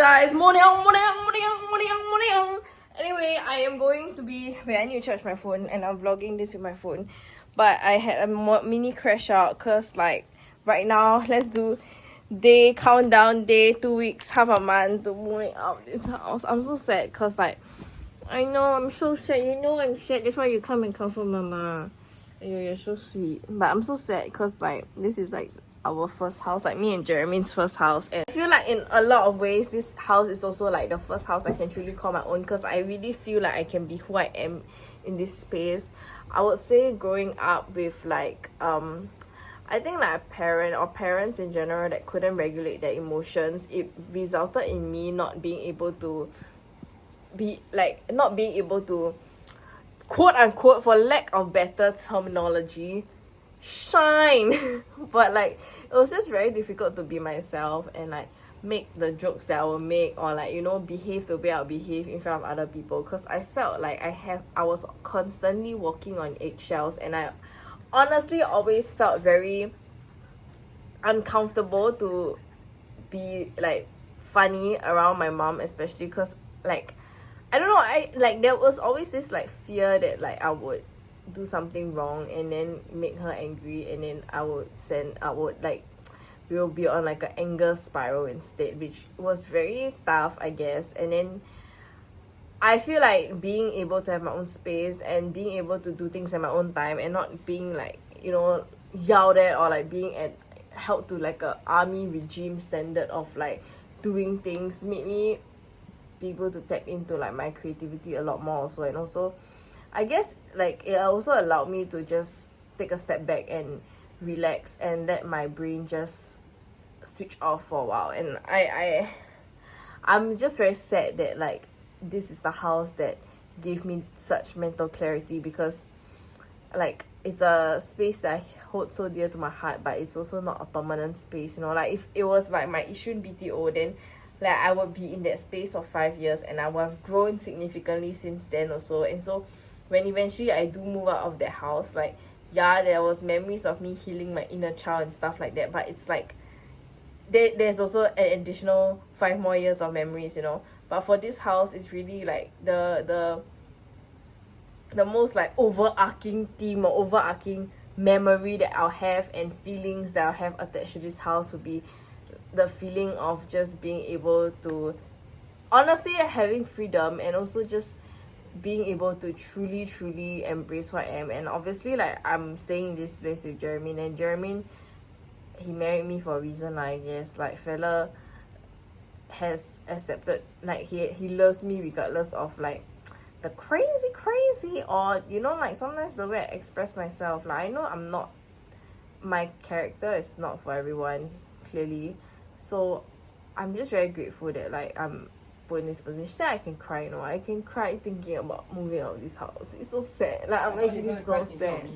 guys? Morning. Anyway, I am going to be... Wait, I need to charge my phone and I'm vlogging this with my phone. But I had a mini crash out because like right now, let's do day countdown, day 2 weeks, half a month to moving out this house. I'm so sad because like, I know, I'm so sad. You know I'm sad. That's why you come and comfort mama. You're so sweet. But I'm so sad because like, this is like our first house, like me and Jeremy's first house, and I feel like in a lot of ways this house is also like the first house I can truly call my own, because I really feel like I can be who I am in this space. I would say growing up with like I think like a parent or parents in general that couldn't regulate their emotions, it resulted in me not being able to quote unquote, for lack of better terminology, shine. But like it was just very difficult to be myself and like make the jokes that I will make, or like, you know, behave the way I'll behave in front of other people, because I felt like I was constantly walking on eggshells, and I honestly always felt very uncomfortable to be like funny around my mom, especially because like I don't know, I like there was always this like fear that like I would do something wrong and then make her angry, and then we will be on like an anger spiral instead, which was very tough, I guess. And then I feel like being able to have my own space and being able to do things at my own time and not being like, you know, yelled at or like being held to like a army regime standard of like doing things made me be able to tap into like my creativity a lot more also. And also I guess like it also allowed me to just take a step back and relax and let my brain just switch off for a while. And I'm just very sad that like this is the house that gave me such mental clarity, because like it's a space that I hold so dear to my heart, but it's also not a permanent space, you know. Like if it was like my issue in BTO, then like I would be in that space for 5 years and I would have grown significantly since then also. And so when eventually I do move out of that house, like yeah, there was memories of me healing my inner child and stuff like that, but it's like there's also an additional 5 more years of memories, you know. But for this house, it's really like the most like overarching theme or overarching memory that I'll have and feelings that I'll have attached to this house would be the feeling of just being able to honestly having freedom, and also just being able to truly embrace who I am. And obviously like I'm staying in this place with Jeremy, and Jeremy, he married me for a reason, I guess. Like fella has accepted, like he loves me regardless of like the crazy, or you know, like sometimes the way I express myself. Like I know I'm not, my character is not for everyone, clearly. So I'm just very grateful that like I'm put in this position. I can cry, you know. I can cry thinking about moving out of this house. It's so sad. Like I'm actually so sad.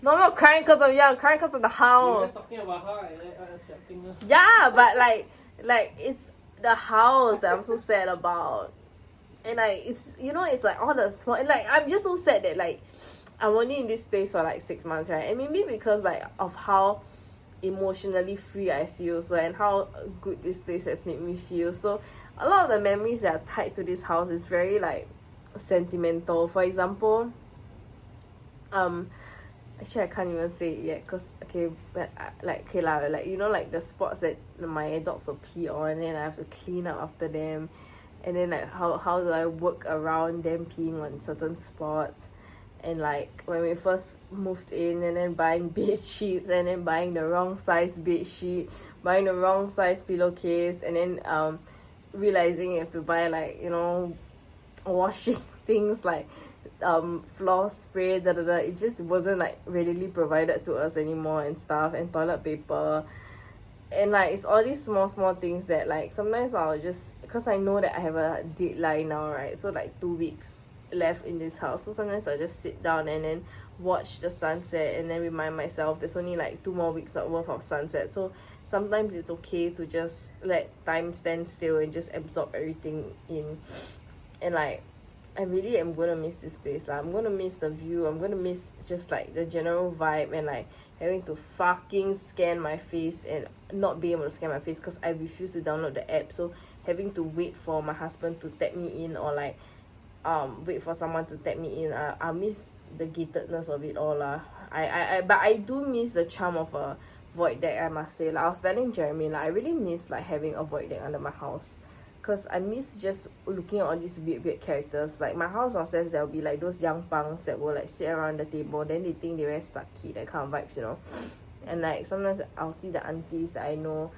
No, I'm not crying because of you. I'm crying because of the house. You're talking about her and accepting her. Yeah, but like it's the house that I'm so sad about. And like it's, you know, it's like all the small, like I'm just so sad that like I'm only in this place for like 6 months, right? And maybe because like of how emotionally free I feel, so, and how good this place has made me feel. So a lot of the memories that are tied to this house is very like sentimental. For example, actually I can't even say it yet, because okay, but like okay lah, like you know, like the spots that my dogs will pee on, and then I have to clean up after them, and then like how do I work around them peeing on certain spots. And like when we first moved in, and then buying bed sheets, and then buying the wrong size bed sheet, buying the wrong size pillowcase, and then realizing you have to buy like, you know, washing things like floor spray, it just wasn't like readily provided to us anymore, and stuff, and toilet paper. And like it's all these small things that like sometimes I'll just, because I know that I have a deadline now, right? So like 2 weeks left in this house, so sometimes I'll just sit down and then watch the sunset, and then remind myself there's only like 2 more weeks worth of sunset. So sometimes it's okay to just let time stand still and just absorb everything in. And like I really am gonna miss this place. Like I'm gonna miss the view, I'm gonna miss just like the general vibe, and like having to fucking scan my face and not being able to scan my face because I refuse to download the app. So having to wait for my husband to tap me in, or like wait for someone to tap me in. I miss the gatedness of it all lah. But I do miss the charm of a void deck, I must say. Like I was telling Jeremy, like I really miss like having a void deck under my house, cause I miss just looking at all these weird characters. Like my house downstairs, there will be like those young punks that will like sit around the table, then they think they very sucky, that kind of vibes, you know. And like sometimes I'll see the aunties that I know,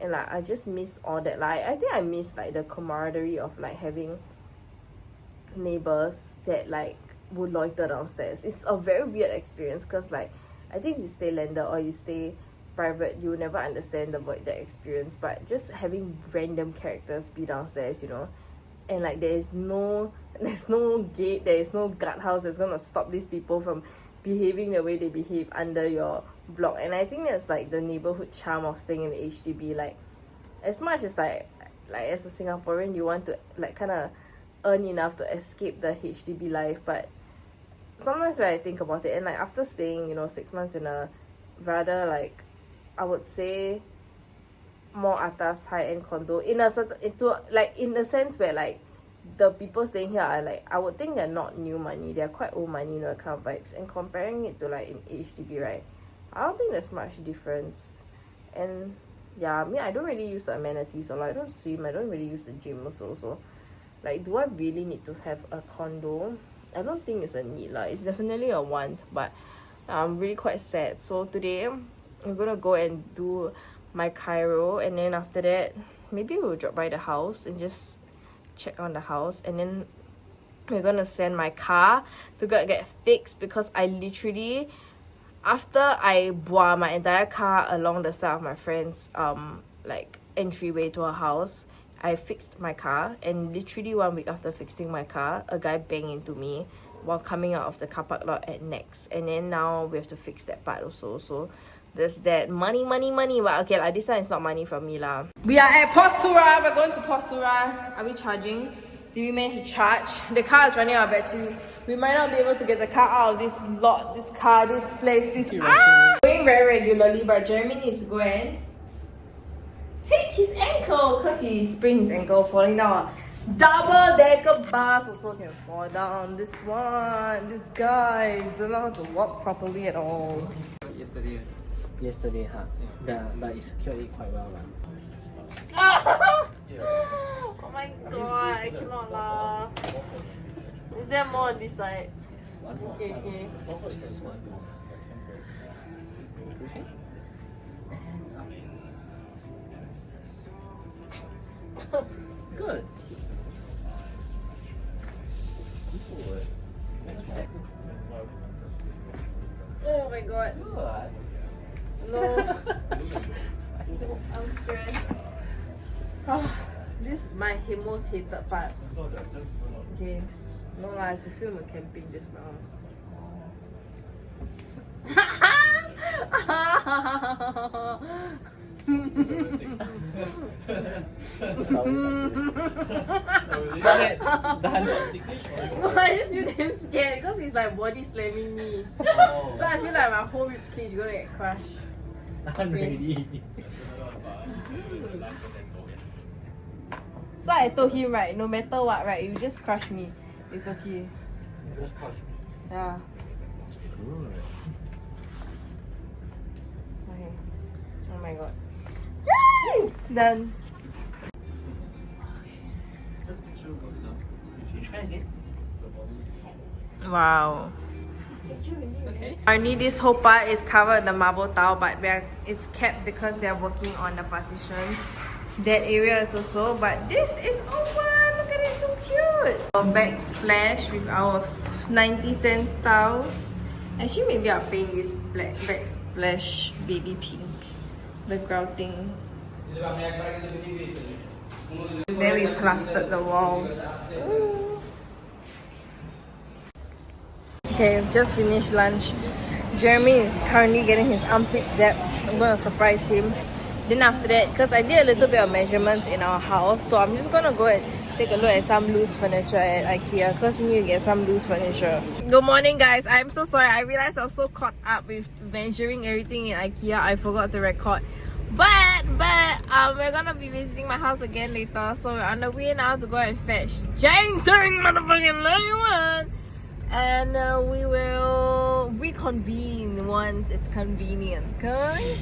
and like I just miss all that. Like I think I miss like the camaraderie of like having neighbors that like would loiter downstairs. It's a very weird experience, because like I think you stay landed or you stay private, you will never understand the void deck experience. But just having random characters be downstairs, you know, and like there's no gate, there is no guardhouse that's gonna stop these people from behaving the way they behave under your block. And I think that's like the neighborhood charm of staying in the HDB. Like as much as like as a Singaporean, you want to like kind of earn enough to escape the HDB life, but sometimes when I think about it, and like after staying, you know, 6 months in a rather like, I would say, more atas high-end condo, in a certain, into like in the sense where like the people staying here are like, I would think they're not new money, they're quite old money, you know, kind of vibes. And comparing it to like in HDB, right, I don't think there's much difference. And yeah, I mean, I don't really use the amenities a lot. I don't swim, I don't really use the gym also. So like, do I really need to have a condo? I don't think it's a need lah. It's definitely a want, but I'm really quite sad. So today I'm gonna go and do my chiro, and then after that maybe we'll drop by the house and just check on the house, and then we're gonna send my car to get fixed, because I literally, after I bought my entire car along the side of my friend's like entryway to her house, I fixed my car, and literally 1 week after fixing my car, a guy banged into me while coming out of the car park lot at Next. And then now we have to fix that part also. So there's that money. But okay, like this one is not money from me lah. We are at Postura. We're going to Postura. Are we charging? Did we manage to charge? The car is running out of battery. We might not be able to get the car out of this lot, this car, this place, this. Going very regularly, but Jeremy needs to go and take his ankle, because he sprained his ankle falling down. Double-decker bus also can fall down. This guy doesn't know how to walk properly at all. Yesterday, huh? But it secured it quite well, Oh my god, I cannot laugh. Is there more on this side? Okay. Just one more. Good. Oh my god. No. I'm stressed. This is my most hated part. Okay. No lah, it's a film of camping just now. No, I just feel damn scared because he's like body slamming me. So I feel like my whole rib cage is gonna get crushed. I'm ready. So I told him, right, no matter what, right, you just crush me. It's okay. Just crush me. Yeah. Good. Okay. Oh my god. Yay! Done. Try again. Wow. Okay. Apparently this whole part is covered in the marble tile, but it's kept because they're working on the partitions. That area is also, but this is open. Look at it, so cute. A backsplash with our 90-cent tiles. Actually, maybe I'll paint this black backsplash baby pink. The grouting. Then we plastered the walls. Ooh. Okay, just finished lunch. Jeremy is currently getting his armpit zapped. I'm gonna surprise him. Then after that, because I did a little bit of measurements in our house, so I'm just gonna go and take a look at some loose furniture at IKEA, because we need to get some loose furniture. Good morning guys, I'm so sorry. I realized I was so caught up with measuring everything in IKEA, I forgot to record. We're gonna be visiting my house again later, so we're on the way now to go and fetch Ginseng motherfucking 91, and we will reconvene once it's convenient. Okay.